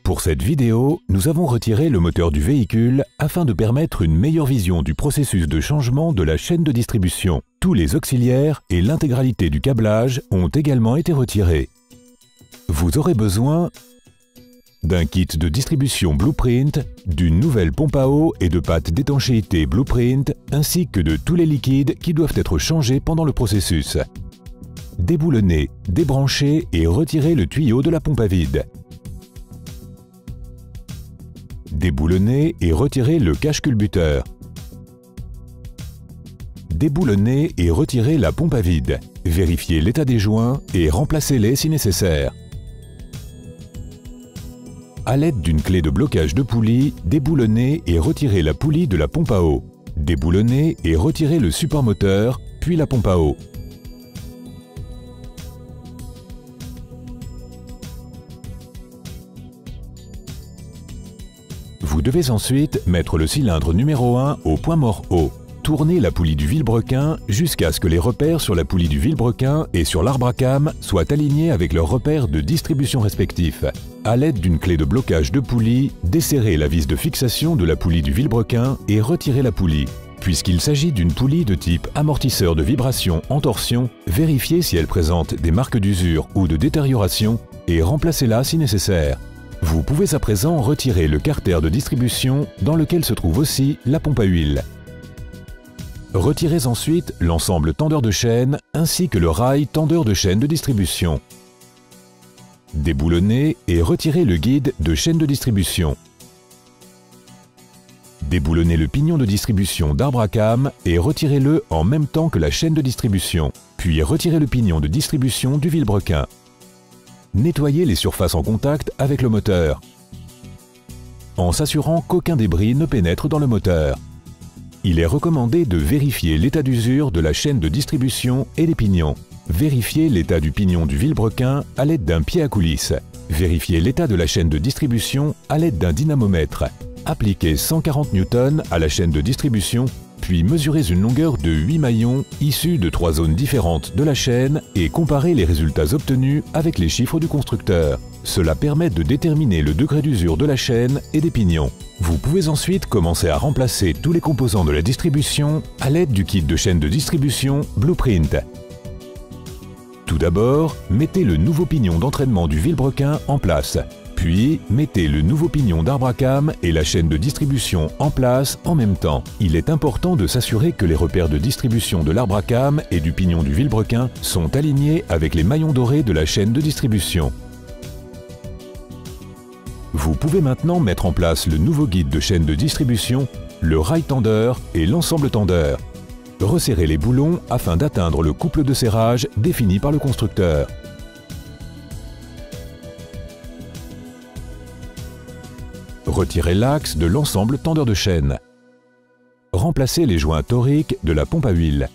Pour cette vidéo, nous avons retiré le moteur du véhicule afin de permettre une meilleure vision du processus de changement de la chaîne de distribution. Tous les auxiliaires et l'intégralité du câblage ont également été retirés. Vous aurez besoin d'un kit de distribution Blueprint, d'une nouvelle pompe à eau et de pattes d'étanchéité Blueprint, ainsi que de tous les liquides qui doivent être changés pendant le processus. Déboulonnez, débranchez et retirez le tuyau de la pompe à vide. Déboulonnez et retirez le cache-culbuteur. Déboulonnez et retirez la pompe à vide. Vérifiez l'état des joints et remplacez-les si nécessaire. À l'aide d'une clé de blocage de poulie, déboulonnez et retirez la poulie de la pompe à eau. Déboulonnez et retirez le support moteur, puis la pompe à eau. Vous devez ensuite mettre le cylindre numéro 1 au point mort haut. Tournez la poulie du vilebrequin jusqu'à ce que les repères sur la poulie du vilebrequin et sur l'arbre à cames soient alignés avec leurs repères de distribution respectifs. À l'aide d'une clé de blocage de poulie, desserrez la vis de fixation de la poulie du vilebrequin et retirez la poulie. Puisqu'il s'agit d'une poulie de type amortisseur de vibration en torsion, vérifiez si elle présente des marques d'usure ou de détérioration et remplacez-la si nécessaire. Vous pouvez à présent retirer le carter de distribution dans lequel se trouve aussi la pompe à huile. Retirez ensuite l'ensemble tendeur de chaîne ainsi que le rail tendeur de chaîne de distribution. Déboulonnez et retirez le guide de chaîne de distribution. Déboulonnez le pignon de distribution d'arbre à cames et retirez-le en même temps que la chaîne de distribution. Puis retirez le pignon de distribution du vilebrequin. Nettoyez les surfaces en contact avec le moteur, en s'assurant qu'aucun débris ne pénètre dans le moteur. Il est recommandé de vérifier l'état d'usure de la chaîne de distribution et des pignons. Vérifiez l'état du pignon du vilebrequin à l'aide d'un pied à coulisse. Vérifiez l'état de la chaîne de distribution à l'aide d'un dynamomètre. Appliquez 140 N à la chaîne de distribution, puis mesurez une longueur de 8 maillons issus de 3 zones différentes de la chaîne et comparez les résultats obtenus avec les chiffres du constructeur. Cela permet de déterminer le degré d'usure de la chaîne et des pignons. Vous pouvez ensuite commencer à remplacer tous les composants de la distribution à l'aide du kit de chaîne de distribution Blueprint. Tout d'abord, mettez le nouveau pignon d'entraînement du vilebrequin en place. Puis, mettez le nouveau pignon d'arbre à cames et la chaîne de distribution en place en même temps. Il est important de s'assurer que les repères de distribution de l'arbre à cames et du pignon du vilebrequin sont alignés avec les maillons dorés de la chaîne de distribution. Vous pouvez maintenant mettre en place le nouveau guide de chaîne de distribution, le rail tendeur et l'ensemble tendeur. Resserrez les boulons afin d'atteindre le couple de serrage défini par le constructeur. Retirez l'axe de l'ensemble tendeur de chaîne. Remplacez les joints toriques de la pompe à huile.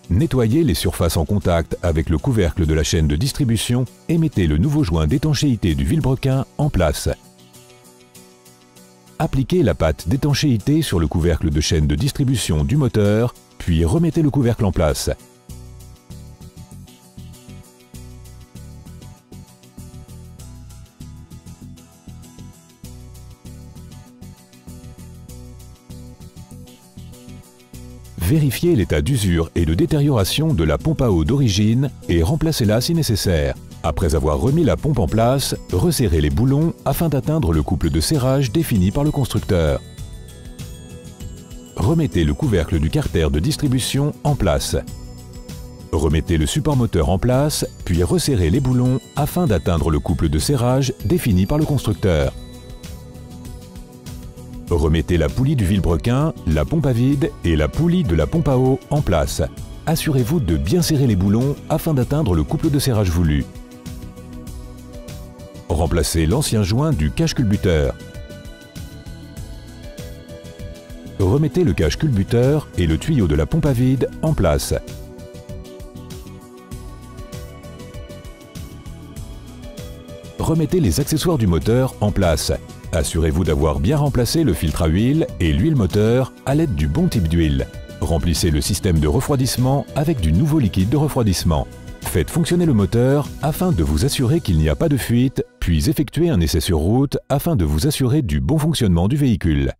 Nettoyez les surfaces en contact avec le couvercle de la chaîne de distribution et mettez le nouveau joint d'étanchéité du vilebrequin en place. Appliquez la pâte d'étanchéité sur le couvercle de chaîne de distribution du moteur, puis remettez le couvercle en place. Vérifiez l'état d'usure et de détérioration de la pompe à eau d'origine et remplacez-la si nécessaire. Après avoir remis la pompe en place, resserrez les boulons afin d'atteindre le couple de serrage défini par le constructeur. Remettez le couvercle du carter de distribution en place. Remettez le support moteur en place, puis resserrez les boulons afin d'atteindre le couple de serrage défini par le constructeur. Remettez la poulie du vilebrequin, la pompe à vide et la poulie de la pompe à eau en place. Assurez-vous de bien serrer les boulons afin d'atteindre le couple de serrage voulu. Remplacez l'ancien joint du cache-culbuteur. Remettez le cache-culbuteur et le tuyau de la pompe à vide en place. Remettez les accessoires du moteur en place. Assurez-vous d'avoir bien remplacé le filtre à huile et l'huile moteur à l'aide du bon type d'huile. Remplissez le système de refroidissement avec du nouveau liquide de refroidissement. Faites fonctionner le moteur afin de vous assurer qu'il n'y a pas de fuite, puis effectuez un essai sur route afin de vous assurer du bon fonctionnement du véhicule.